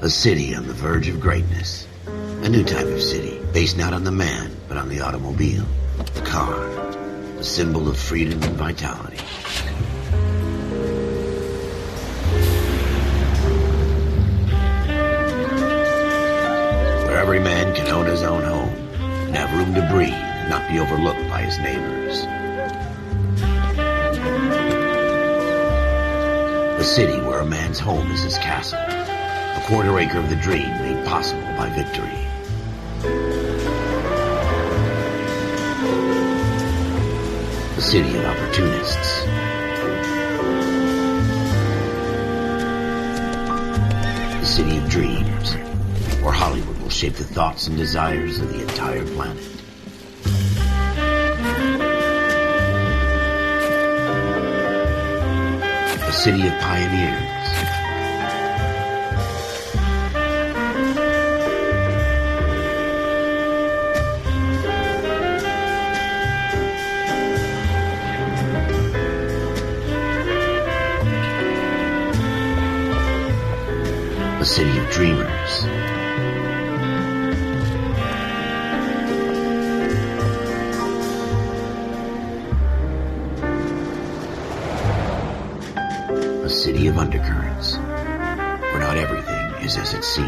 A city on the verge of greatness. A new type of city, based not on the man, but on the automobile. The car. The symbol of freedom and vitality. Where every man can own his own home, and have room to breathe, and not be overlooked by his neighbors. A city where a man's home is his castle. A quarter acre of the dream made possible by victory. A city of opportunists. A city of dreams, where Hollywood will shape the thoughts and desires of the entire planet. A city of pioneers. A city of dreamers. A city of undercurrents, where not everything is as it seems.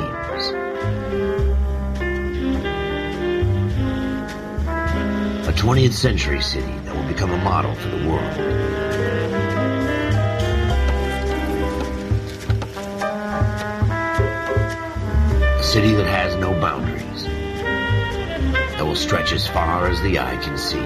A 20th century city that will become a model for the world. A city that has no boundaries, that will stretch as far as the eye can see.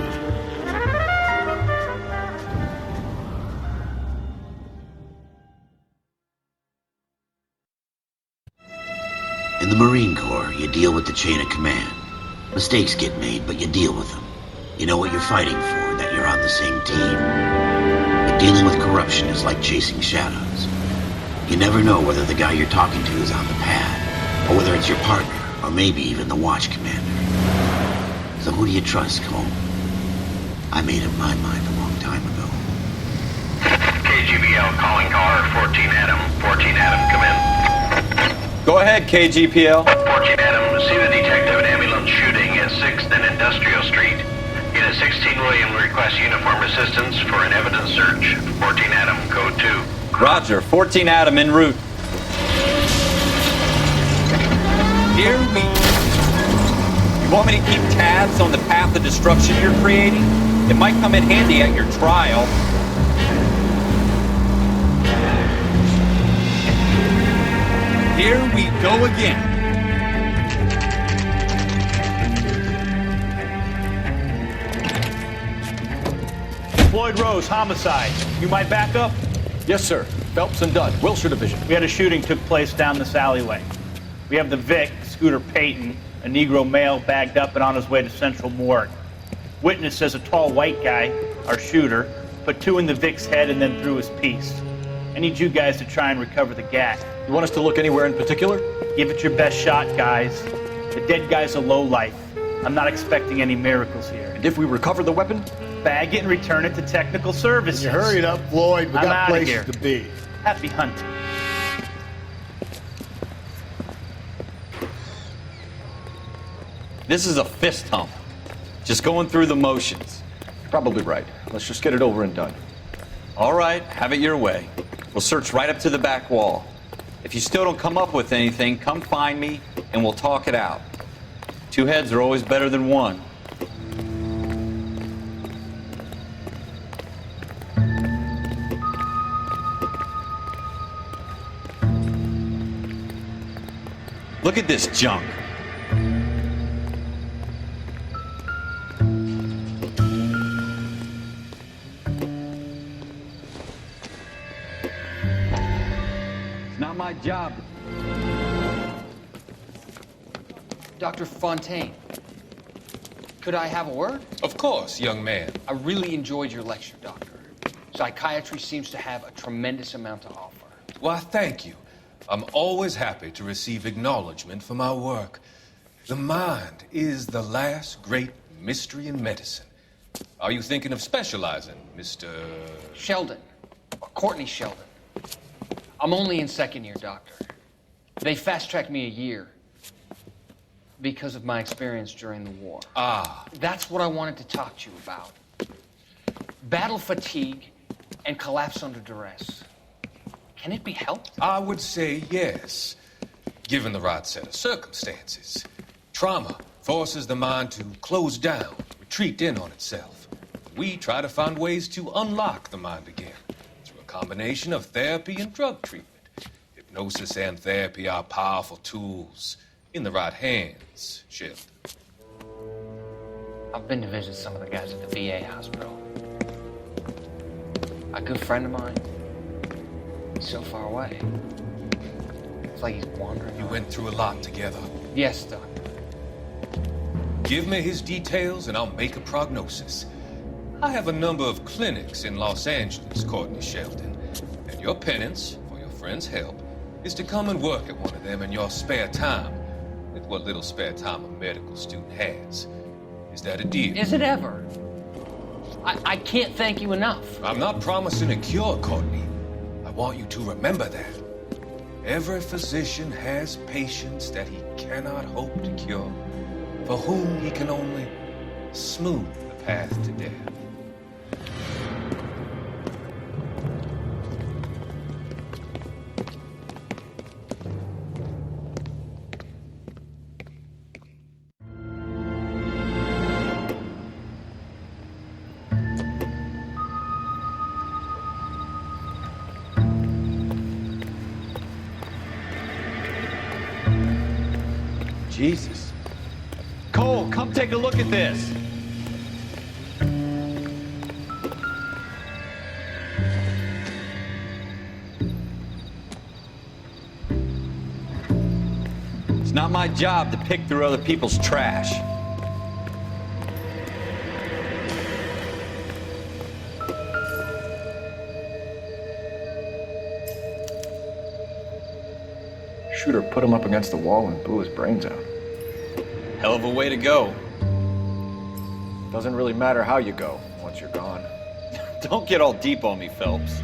In the Marine Corps, you deal with the chain of command. Mistakes get made, but you deal with them. You know what you're fighting for, that you're on the same team. But dealing with corruption is like chasing shadows. You never know whether the guy you're talking to is on the pad, or whether it's your partner, or maybe even the watch commander. So who do you trust, Cole? I made up my mind a long time ago. KGBL calling car 14 Adam. 14 Adam, come in. Go ahead, KGPL. 14 Adam, see the detective, an ambulance shooting at 6th and Industrial Street. Unit 16 William requests uniform assistance for an evidence search. 14 Adam, code 2. Roger, 14 Adam en route. Here we... You want me to keep tabs on the path of destruction you're creating? It might come in handy at your trial. Here we go again. Floyd Rose, homicide. You might back up? Yes, sir. Phelps and Dunn, Wilshire Division. We had a shooting took place down this alleyway. We have the Vic, Scooter Payton, a Negro male bagged up and on his way to Central Morgue. Witness says a tall white guy, our shooter, put 2 in the Vic's head and then threw his piece. I need you guys to try and recover the gat. You want us to look anywhere in particular? Give it your best shot, guys. The dead guy's a lowlife. I'm not expecting any miracles here. And if we recover the weapon? Bag it and return it to technical services. You hurry it up, Floyd. We I'm got outta places here. to be. Happy hunting. This is a fist hump. Just going through the motions. You're probably right. Let's just get it over and done. All right, have it your way. We'll search right up to the back wall. If you still don't come up with anything, come find me and we'll talk it out. 2 heads are always better than 1. Look at this junk. It's not my job. Dr. Fontaine, could I have a word? Of course, young man. I really enjoyed your lecture, Doctor. Psychiatry seems to have a tremendous amount to offer. Why, thank you. I'm always happy to receive acknowledgement for my work. The mind is the last great mystery in medicine. Are you thinking of specializing, Mr. Sheldon, or Courtney Sheldon. I'm only in second year, Doctor. They fast-tracked me a year because of my experience during the war. Ah, That's what I wanted to talk to you about. Battle fatigue and collapse under duress. Can it be helped? I would say yes, given the right set of circumstances. Trauma forces the mind to close down, retreat in on itself. We try to find ways to unlock the mind again through a combination of therapy and drug treatment. Hypnosis and therapy are powerful tools in the right hands, Sheldon. I've been to visit some of the guys at the VA hospital. A good friend of mine, he's so far away. It's like he's wandering. You went through a lot together. Yes, Doctor. Give me his details and I'll make a prognosis. I have a number of clinics in Los Angeles, Courtney Sheldon, and your penance, for your friend's help, is to come and work at one of them in your spare time, with what little spare time a medical student has. Is that a deal? Is it ever? I can't thank you enough. I'm not promising a cure, Courtney. I want you to remember that. Every physician has patients that he cannot hope to cure, for whom he can only smooth the path to death. Jesus. Cole, come take a look at this. It's not my job to pick through other people's trash. Schroeder put him up against the wall and blew his brains out. Hell of a way to go. Doesn't really matter how you go once you're gone. Don't get all deep on me, Phelps.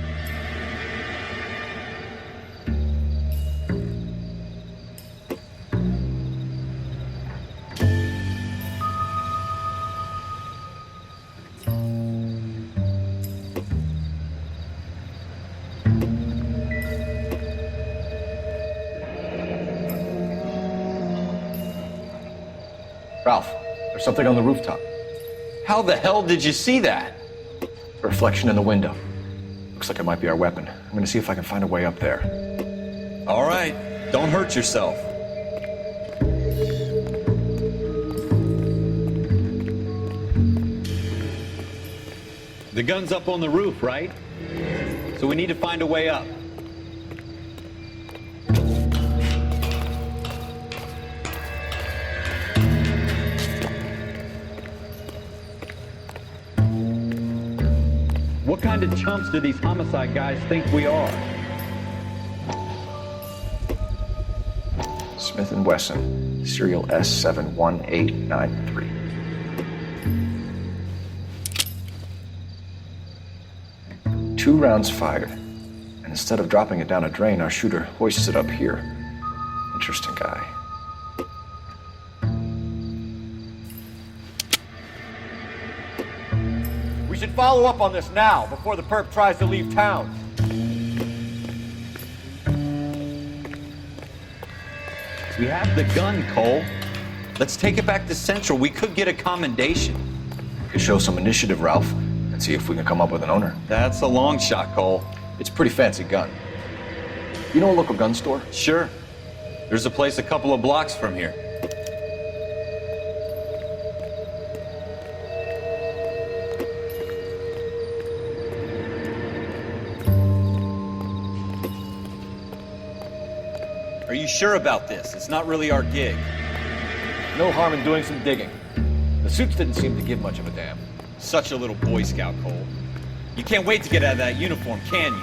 Ralph, there's something on the rooftop. How the hell did you see that? A reflection in the window. Looks like it might be our weapon. I'm gonna see if I can find a way up there. All right, don't hurt yourself. The gun's up on the roof, right? So we need to find a way up. What kind of chumps do these homicide guys think we are? Smith & Wesson, serial S71893. Two rounds fired, and instead of dropping it down a drain, our shooter hoists it up here. Interesting guy. We should follow up on this now, before the perp tries to leave town. We have the gun, Cole. Let's take it back to Central. We could get a commendation. We could show some initiative, Ralph, and see if we can come up with an owner. That's a long shot, Cole. It's a pretty fancy gun. You know a local gun store? Sure. There's a place a couple of blocks from here. Are you sure about this? It's not really our gig. No harm in doing some digging. The suits didn't seem to give much of a damn. Such a little Boy Scout, Cole. You can't wait to get out of that uniform, can you?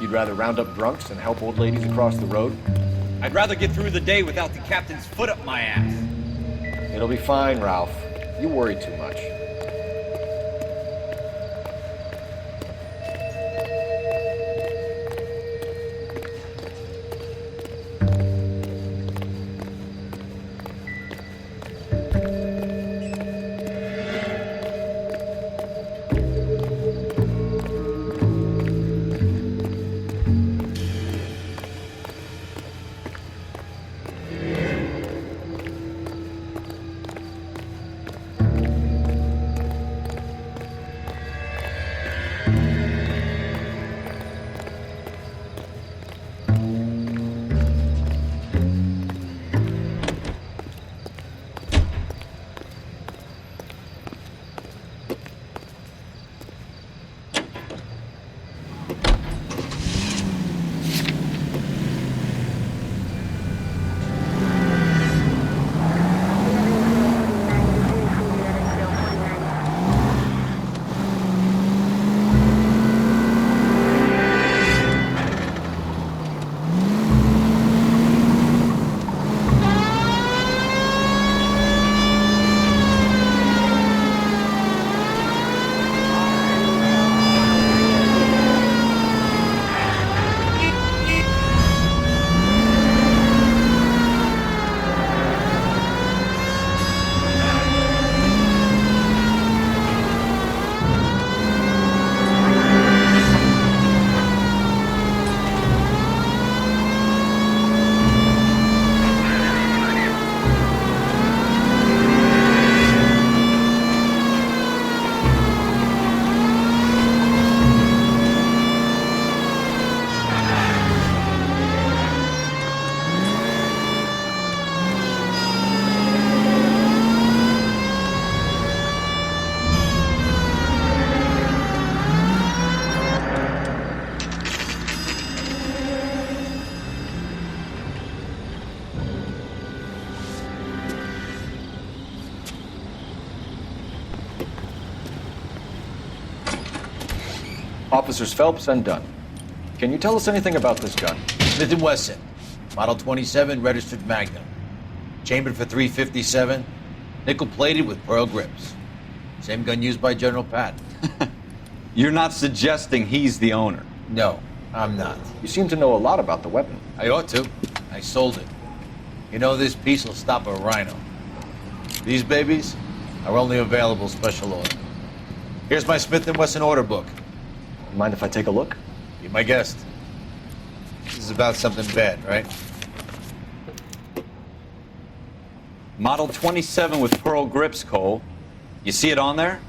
You'd rather round up drunks and help old ladies across the road? I'd rather get through the day without the captain's foot up my ass. It'll be fine, Ralph. You worry too much. Officers Phelps and Dunn. Can you tell us anything about this gun? Smith & Wesson, Model 27, registered Magnum. Chambered for .357, nickel-plated with pearl grips. Same gun used by General Patton. You're not suggesting he's the owner? No, I'm not. You seem to know a lot about the weapon. I ought to. I sold it. You know, this piece will stop a rhino. These babies are only available special order. Here's my Smith & Wesson order book. Mind if I take a look? Be my guest. This is about something bad, right? Model 27 with pearl grips, Cole. You see it on there?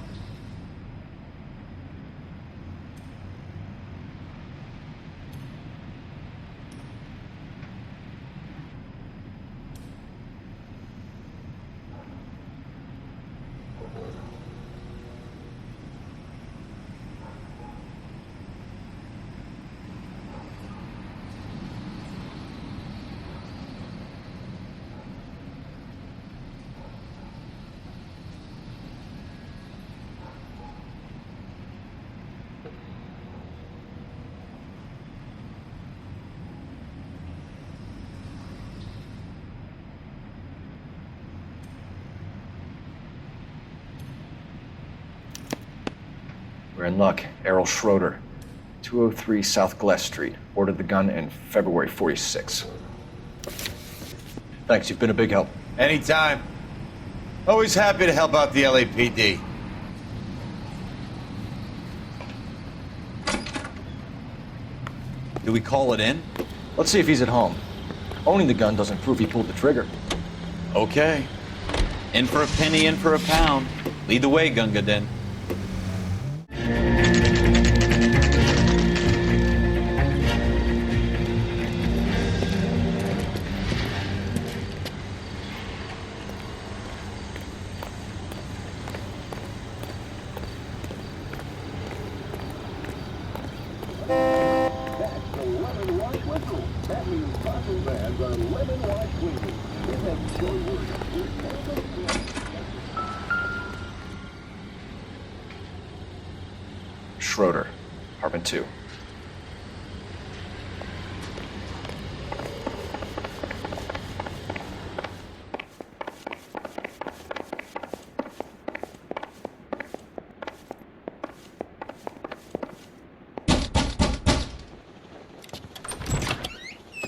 We're in luck. Errol Schroeder, 203 South Glass Street. Ordered the gun in February '46. Thanks, you've been a big help. Anytime. Always happy to help out the LAPD. Do we call it in? Let's see if he's at home. Owning the gun doesn't prove he pulled the trigger. Okay. In for a penny, in for a pound. Lead the way, Gunga Din. Schroeder, apartment 2.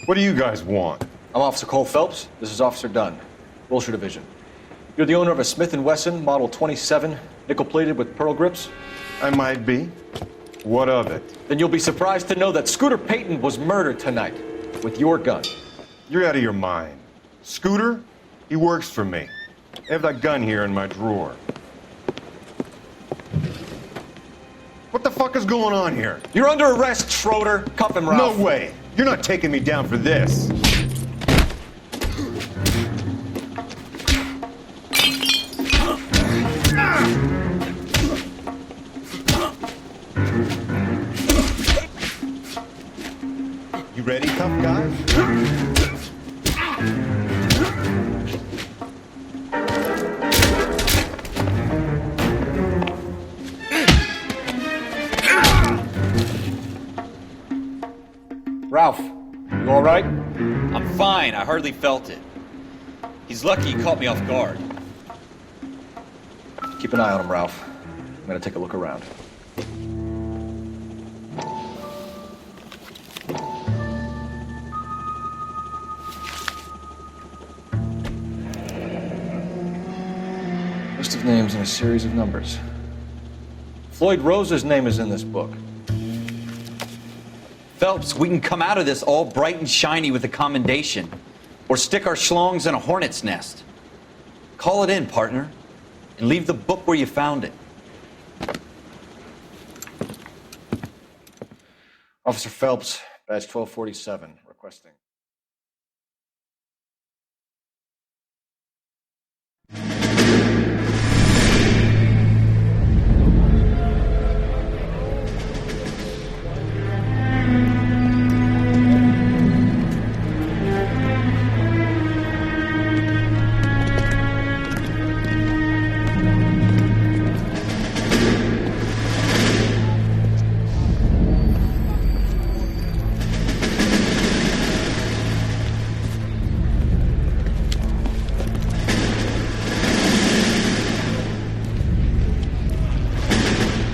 What do you guys want? I'm Officer Cole Phelps. This is Officer Dunn, Wilshire Division. You're the owner of a Smith & Wesson Model 27, nickel-plated with pearl grips? I might be. What of it? Then you'll be surprised to know that Scooter Payton was murdered tonight with your gun. You're out of your mind. Scooter? He works for me. I have that gun here in my drawer. What the fuck is going on here? You're under arrest, Schroeder. Cuff him, Ralph. No way! You're not taking me down for this. You ready, tough guy? Ralph, you all right? I'm fine. I hardly felt it. He's lucky he caught me off guard. Keep an eye on him, Ralph. I'm gonna take a look around. List of names and a series of numbers. Floyd Rose's name is in this book. Phelps, we can come out of this all bright and shiny with a commendation. Or stick our schlongs in a hornet's nest. Call it in, partner. And leave the book where you found it. Officer Phelps, badge 1247, requesting.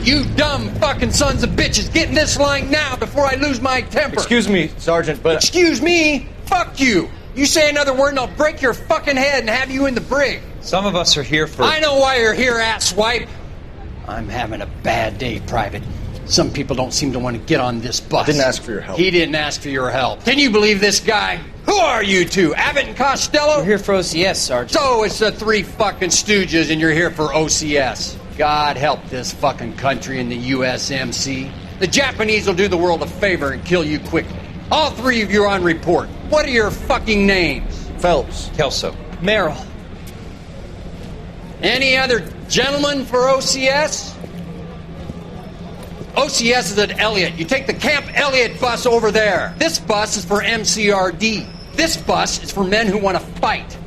You dumb fucking sons of bitches, get in this line now before I lose my temper. Excuse me, Sergeant, but... Excuse me? Fuck you. You say another word and I'll break your fucking head and have you in the brig. Some of us are here for... I know why you're here, asswipe. I'm having a bad day, Private. Some people don't seem to want to get on this bus. I didn't ask for your help. He didn't ask for your help. Can you believe this guy? Who are you two? Abbott and Costello? We're here for OCS, Sergeant. So it's the three fucking stooges and you're here for OCS. God help this fucking country and the USMC. The Japanese will do the world a favor and kill you quickly. All three of you are on report. What are your fucking names? Phelps. Kelso. Merrill. Any other gentlemen for OCS? OCS is at Elliott. You take the Camp Elliott bus over there. This bus is for MCRD. This bus is for men who want to fight.